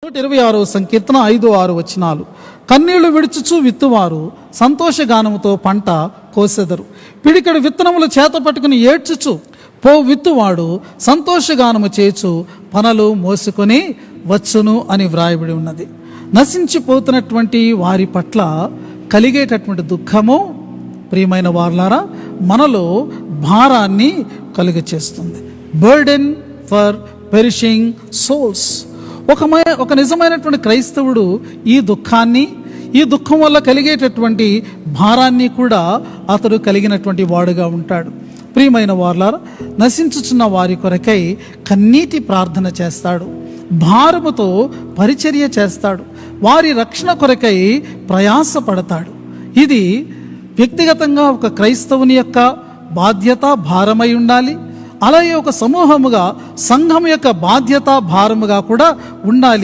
126వ సంకీర్తన 5-6 వచనాలు. కన్నీళ్లు విడుచుచు విత్తువారు సంతోషగానముతో పంట కోసెదరు. పిడికెడు విత్తనములు చేత పట్టుకుని ఏడ్చుచు పో విత్తువాడు సంతోషగానము చేచు పనలు మోసుకొని వచ్చును అని వ్రాయబడి ఉన్నది. నశించిపోతున్నటువంటి వారి పట్ల కలిగేటటువంటి దుఃఖము ప్రియమైన వారలారా మనలో భారాన్ని కలుగచేస్తుంది. Burden for perishing souls. ఒక నిజమైనటువంటి క్రైస్తవుడు ఈ దుఃఖాన్ని, ఈ దుఃఖం వల్ల కలిగేటటువంటి భారాన్ని కూడా అతడు కలిగినటువంటి వాడుగా ఉంటాడు. ప్రియమైన వారలారా, నశించుచున్న వారి కొరకై కన్నీటి ప్రార్థన చేస్తాడు, భారముతో పరిచర్య చేస్తాడు, వారి రక్షణ కొరకై ప్రయాసపడతాడు. ఇది వ్యక్తిగతంగా ఒక క్రైస్తవుని యొక్క బాధ్యత, భారమై ఉండాలి. అలాగే ఒక సమూహముగా సంఘం యొక్క బాధ్యత, భారముగా కూడా ఉండాలి.